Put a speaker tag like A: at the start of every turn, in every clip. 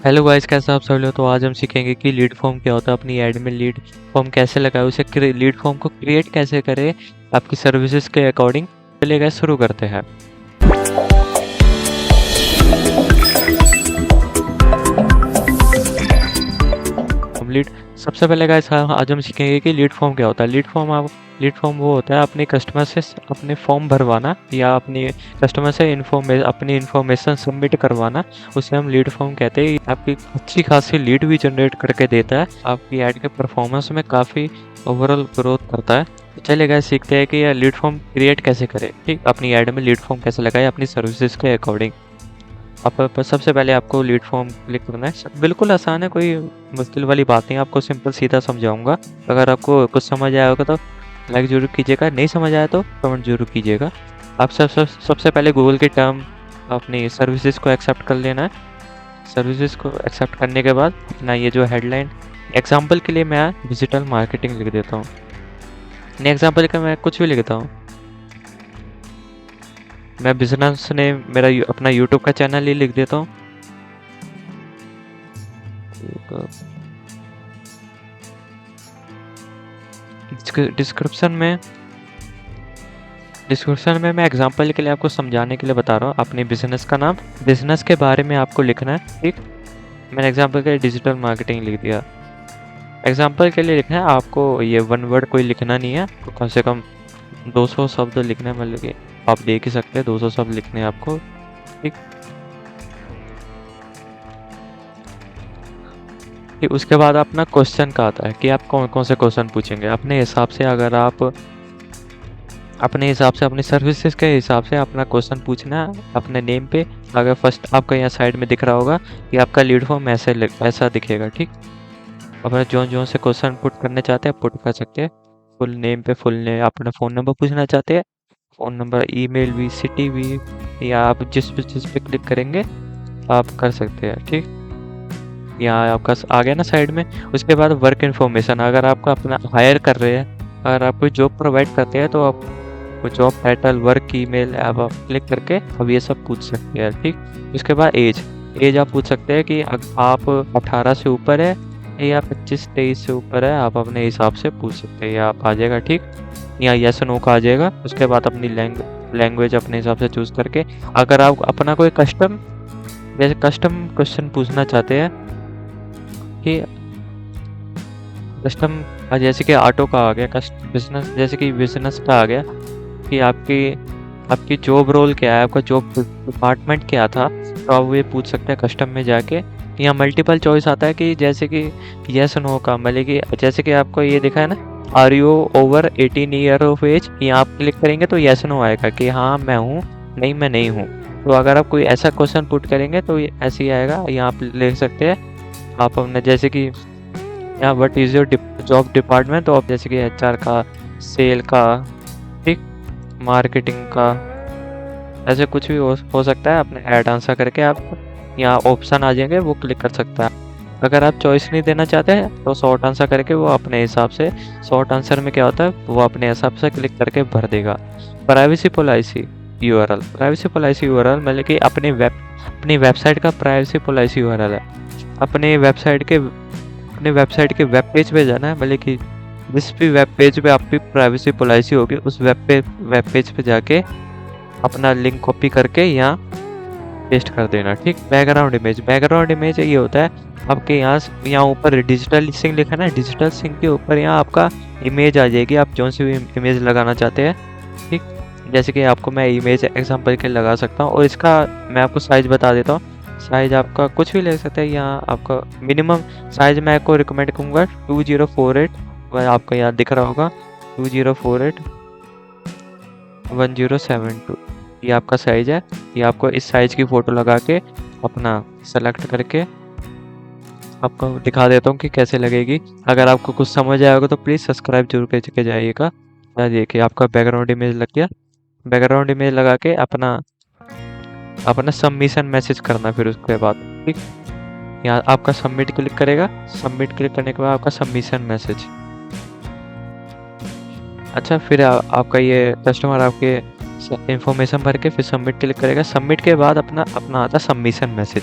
A: Hello guys, कैसे आप सब लोग। तो आज हम सीखेंगे कि लीड फॉर्म क्या होता है, अपनी ऐड में लीड फॉर्म कैसे लगाए, उसे लीड फॉर्म को क्रिएट कैसे करें आपकी सर्विसेज के अकॉर्डिंग। चलिए गाइस, शुरू करते हैं। लीड सबसे पहले गाइस आज हम सीखेंगे कि लीड फॉर्म क्या होता है। लीड फॉर्म वो होता है अपने कस्टमर से अपने फॉर्म भरवाना या अपनी कस्टमर से अपनी इन्फॉर्मेशन सबमिट करवाना, उसे हम लीड फॉर्म कहते हैं। आपकी अच्छी खासी लीड भी जनरेट करके देता है, आपकी ऐड के परफॉर्मेंस में काफ़ी ओवरऑल ग्रोथ करता है। तो चलिए गाइस, सीखते हैं कि यह लीड फॉर्म क्रिएट कैसे करें, ठीक, अपनी ऐड में लीड फॉर्म कैसे लगाए अपनी सर्विसेज के अकॉर्डिंग। सबसे पहले आपको लीड फॉर्म क्लिक करना है। बिल्कुल आसान है, कोई मुश्किल वाली बात नहीं, आपको सिंपल सीधा समझाऊंगा। अगर आपको कुछ समझ आया होगा तो लाइक जरूर कीजिएगा, नहीं समझ आया तो कमेंट जरूर कीजिएगा। आप सबसे पहले गूगल की टर्म अपनी सर्विसेज को एक्सेप्ट कर लेना है। सर्विसेज को एक्सेप्ट करने के बाद अपना ये जो हेडलाइन, एग्जाम्पल के लिए मैं डिजिटल मार्केटिंग लिख देता हूँ, नहीं एग्जाम्पल का मैं कुछ भी लिखता हूँ। मैं बिजनेस ने मेरा अपना यूट्यूब का चैनल ही लिख देता हूँ। डिस्क्रिप्शन में मैं एग्जांपल के लिए आपको समझाने के लिए बता रहा हूँ। अपने बिजनेस का नाम, बिजनेस के बारे में आपको लिखना है, ठीक। मैंने एग्जांपल के लिए डिजिटल मार्केटिंग लिख दिया। एग्जांपल के लिए लिखना है आपको, ये वन वर्ड कोई लिखना नहीं है, तो कम से कम 200 शब्द लिखना है। मतलब कि आप देख ही सकते हैं 200 शब्द लिखने हैं आपको, ठीक। उसके बाद अपना क्वेश्चन का आता है कि आप कौन कौन से क्वेश्चन पूछेंगे अपने हिसाब से। अगर आप अपने हिसाब से अपनी सर्विसेज के हिसाब से अपना क्वेश्चन पूछना है अपने नेम पे। अगर फर्स्ट आपका यहाँ साइड में दिख रहा होगा कि आपका लीड फॉर्म ऐसा दिखेगा, ठीक। अपना जो से क्वेश्चन पुट करने चाहते हैं पुट कर सकते हैं। फुल नेम पे फुल नेम, अपना फ़ोन नंबर पूछना चाहते हैं, फ़ोन नंबर, ईमेल भी, सिटी भी, या आप जिस पे क्लिक करेंगे आप कर सकते हैं, ठीक। यहाँ आपका आ गया ना साइड में। उसके बाद वर्क इन्फॉर्मेशन, अगर आपका अपना हायर कर रहे हैं, अगर आप कोई जॉब प्रोवाइड करते हैं तो आप जॉब टाइटल, वर्क, ईमेल, आप क्लिक करके अब ये सब पूछ सकते हैं, ठीक। उसके बाद एज आप पूछ सकते हैं कि आप 18 से ऊपर है या 25-23 से ऊपर है, आप अपने हिसाब से पूछ सकते हैं। आप आ जाएगा, ठीक। यहाँ यस नो का आ जाएगा। उसके बाद अपनी लैंग्वेज अपने हिसाब से चूज़ करके, अगर आप अपना कोई कस्टम क्वेश्चन पूछना चाहते हैं कि कस्टम, जैसे कि ऑटो का आ गया, बिजनेस जैसे कि बिजनेस का आ गया कि आपकी जॉब रोल क्या है, आपका जॉब डिपार्टमेंट क्या था, तो आप ये पूछ सकते हैं कस्टम में जाके। यहाँ मल्टीपल चॉइस आता है कि जैसे कि यस नो का, मतलब कि जैसे कि आपको ये दिखा है ना, are you over 18 year of age, यहाँ आप क्लिक करेंगे तो यस नो आएगा कि हाँ मैं हूँ, नहीं मैं नहीं हूँ। तो अगर आप कोई ऐसा क्वेश्चन पुट करेंगे तो ऐसे ही आएगा। यहाँ आप लिख सकते हैं आप अपने, जैसे कि यहाँ what is your job department, तो आप जैसे कि HR का, सेल का, ठीक, मार्केटिंग का, ऐसे कुछ भी हो सकता है। अपने ऐड आंसर करके आप यहाँ ऑप्शन आ जाएंगे, वो क्लिक कर सकता है। अगर आप चॉइस नहीं देना चाहते हैं तो शॉर्ट आंसर करके वो अपने हिसाब से, शॉर्ट आंसर में क्या होता है वो अपने हिसाब से क्लिक करके भर देगा। प्राइवेसी पॉलिसी यूआरएल मतलब कि अपनी वेबसाइट का प्राइवेसी पॉलिसी यूआरएल है। अपने वेबसाइट के वेब पेज पे जाना है, मतलब कि जिस भी वेब पेज पे आपकी प्राइवेसी पॉलिसी होगी उस वेब पेज पे जाके अपना लिंक कॉपी करके यहाँ पेस्ट कर देना, ठीक। बैकग्राउंड इमेज ये होता है आपके यहाँ ऊपर डिजिटल सिंक लिखा है ना, डिजिटल सिंक के ऊपर यहाँ आपका इमेज आ जाएगी, आप जो सी भी इमेज लगाना चाहते हैं, ठीक। जैसे कि आपको मैं इमेज एग्जांपल के लगा सकता हूँ, और इसका मैं आपको साइज बता देता हूँ। साइज आपका कुछ भी ले सकते हैं। यहाँ आपका मिनिमम साइज मैं आपको रिकमेंड करूँगा 2048, आपको यहाँ दिख रहा होगा 2048-1072, ये आपका साइज है। ये आपको इस साइज की फ़ोटो लगा के अपना सेलेक्ट करके आपको दिखा देता हूँ कि कैसे लगेगी। अगर आपको कुछ समझ आया होगा तो प्लीज़ सब्सक्राइब जरूर करके जाइएगा। देखिए आपका बैकग्राउंड इमेज लग गया। बैकग्राउंड इमेज लगा के अपना सबमिशन मैसेज करना, फिर उसके बाद, ठीक। यहाँ आपका सबमिट क्लिक करेगा, सबमिट क्लिक करने के बाद आपका सबमिशन मैसेज। अच्छा, फिर आपका ये कस्टमर आपके इन्फॉर्मेशन भर के फिर सबमिट क्लिक करेगा। सबमिट के बाद अपना आता सबमिशन मैसेज।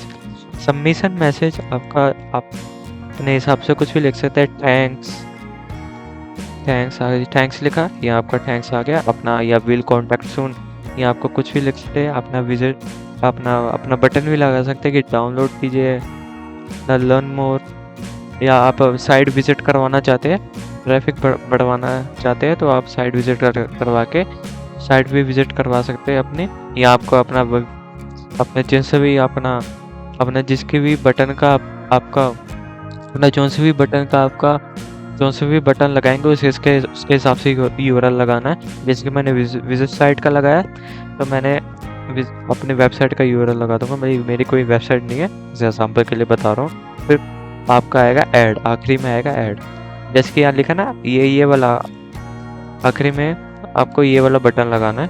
A: सबमिशन मैसेज आपका, आप अपने हिसाब से कुछ भी लिख सकते हैं। थैंक्स लिखा, ये आपका थैंक्स आ गया अपना, या विल कॉन्टैक्ट सून, ये आपको कुछ भी लिख सकते हैं। अपना विजिट, अपना अपना बटन भी लगा सकते हैं कि डाउनलोड कीजिए, लर्न मोर, या आप साइट विजिट करवाना चाहते हैं, ट्रैफिक बढ़वाना चाहते हैं, तो आप साइट विजिट करवा के साइट भी विजिट करवा सकते हैं अपनी, या आपको अपना अपने जिनसे भी अपना जिसके भी बटन का आपका अपना जौन से भी बटन लगाएंगे उसके हिसाब से यूआरएल लगाना है। जैसे कि मैंने विजिट साइट का लगाया, तो मैंने अपने वेबसाइट का यूआरएल लगा दूंगा। मेरी कोई वेबसाइट नहीं है, एग्जाम्पल के लिए बता रहा हूँ। फिर आपका आएगा ऐड, आखिरी में आएगा ऐड, जैसे कि यहाँ लिखा ना, ये वाला आखिरी में आपको ये वाला बटन लगाना है,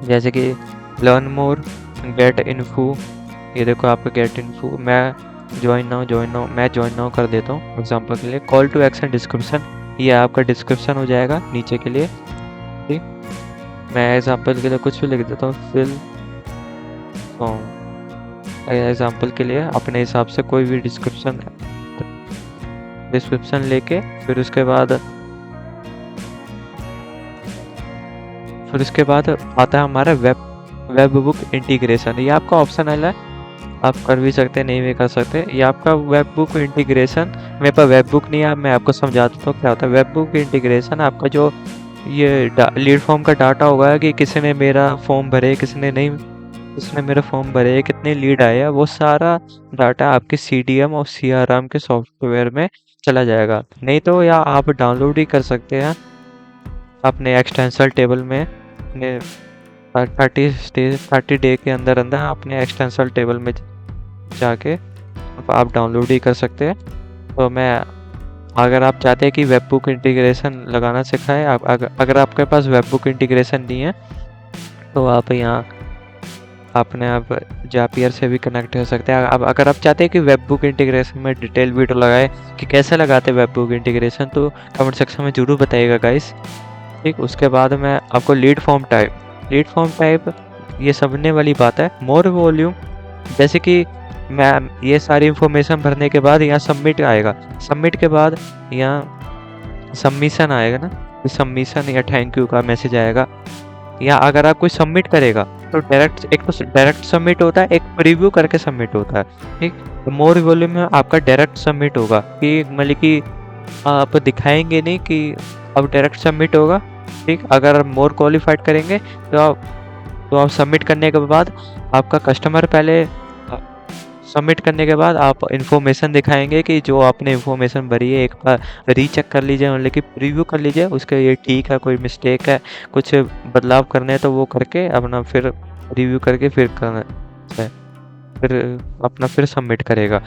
A: जैसे कि लर्न मोर, गेट इन्फो, ये देखो आपका गेट इन्फो। मैं ज्वाइन नाउ कर देता हूँ एग्जांपल के लिए। कॉल टू एक्शन डिस्क्रिप्शन, ये आपका डिस्क्रिप्शन हो जाएगा नीचे के लिए, ठीक। मैं एग्जांपल के लिए कुछ भी लिख देता हूँ, फिल एग्जांपल के लिए अपने हिसाब से कोई भी डिस्क्रिप्शन लेके फिर उसके बाद आता है हमारा वेब बुक इंटीग्रेशन। ये आपका ऑप्शनल है, आप कर भी सकते हैं, नहीं भी कर सकते। ये आपका वेब बुक इंटीग्रेशन, मेरे पास वेब बुक नहीं है, मैं आपको समझा देता हूँ क्या होता है। वेब बुक इंटीग्रेशन आपका जो ये लीड फॉर्म का डाटा होगा कि किसी ने मेरा फॉर्म भरे, किसने नहीं, किसने मेरा फॉर्म भरे, कितने लीड आए हैं, वो सारा डाटा आपके CDM और CRM के सॉफ्टवेयर में चला जाएगा। नहीं तो या आप डाउनलोड ही कर सकते हैं अपने एक्सटेंशन टेबल में, अपने 30 डे के अंदर अपने एक्सटेंशन टेबल में जाके आप डाउनलोड ही कर सकते हैं। तो मैं, अगर आप चाहते हैं कि वेब बुक इंटीग्रेशन लगाना सिखाए, अगर आपके पास वेब बुक इंटीग्रेशन नहीं है तो आप यहाँ अपने आप जापियर से भी कनेक्ट हो सकते हैं। अब अगर आप चाहते हैं कि वेब बुक इंटीग्रेशन में डिटेल वीडियो लगाए कि कैसे लगाते हैं वेब बुक इंटीग्रेशन, तो कमेंट सेक्शन में ज़रूर बताइएगा गाइस, ठीक। उसके बाद मैं आपको लीड फॉर्म टाइप ये समझने वाली बात है। मोर वॉल्यूम, जैसे कि मैं ये सारी इंफॉर्मेशन भरने के बाद यहाँ सबमिट आएगा, सबमिट के बाद यहाँ सबमिशन आएगा ना, सबमिशन या थैंक यू का मैसेज आएगा। या अगर आप कोई सबमिट करेगा तो डायरेक्ट सबमिट होता है, एक प्रीव्यू करके सबमिट होता है, ठीक। तो मोर वॉल्यूम में आपका डायरेक्ट सबमिट होगा, कि मतलब कि आप दिखाएंगे नहीं कि अब डायरेक्ट सबमिट होगा, ठीक। अगर मोर क्वालिफाइड करेंगे तो आप सबमिट करने के बाद आपका कस्टमर पहले सबमिट करने के बाद आप इन्फॉर्मेशन दिखाएंगे कि जो आपने इन्फॉर्मेशन भरी है एक बार रीचेक कर लीजिए, मतलब कि प्रीव्यू कर लीजिए उसके, ये ठीक है, कोई मिस्टेक है, कुछ बदलाव करने हैं तो वो करके अपना फिर रिव्यू करके फिर करना है, फिर अपना फिर सबमिट करेगा।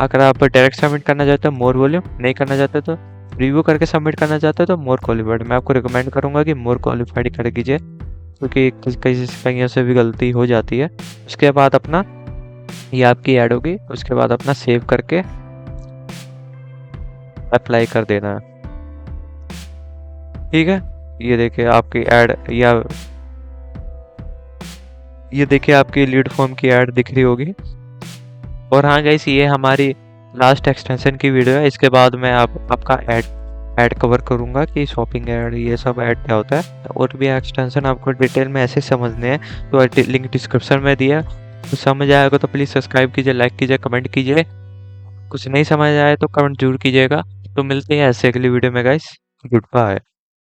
A: अगर आप डायरेक्ट सबमिट करना चाहते हो मोर वॉल्यूम, नहीं करना चाहते तो रिव्यू करके सबमिट करना चाहते हो तो मोर क्वालिफाइड। मैं आपको रिकमेंड करूँगा कि मोर क्वालिफाइड कर कीजिए, क्योंकि कहीं से भी गलती हो जाती है। उसके बाद अपना ये आपकी ऐड होगी, उसके बाद अपना सेव करके अप्लाई कर देना है, ठीक है। ये देखिए आपकी ऐड, या ये देखिए आपकी लीड फॉर्म की ऐड दिख रही होगी। और हाँ गाइस, ये हमारी लास्ट एक्सटेंशन की वीडियो है। इसके बाद मैं आपका ऐड कवर करूँगा कि शॉपिंग ऐड, ये सब ऐड क्या होता है। और भी एक्सटेंशन आपको डिटेल में ऐसे समझने हैं तो लिंक डिस्क्रिप्शन में दिया, तो समझ आएगा तो प्लीज़ सब्सक्राइब कीजिए, लाइक कीजिए, कमेंट कीजिए। कुछ नहीं समझ आए तो कमेंट जरूर कीजिएगा। तो मिलते हैं ऐसे अगली वीडियो में गाइस, गुड बाय।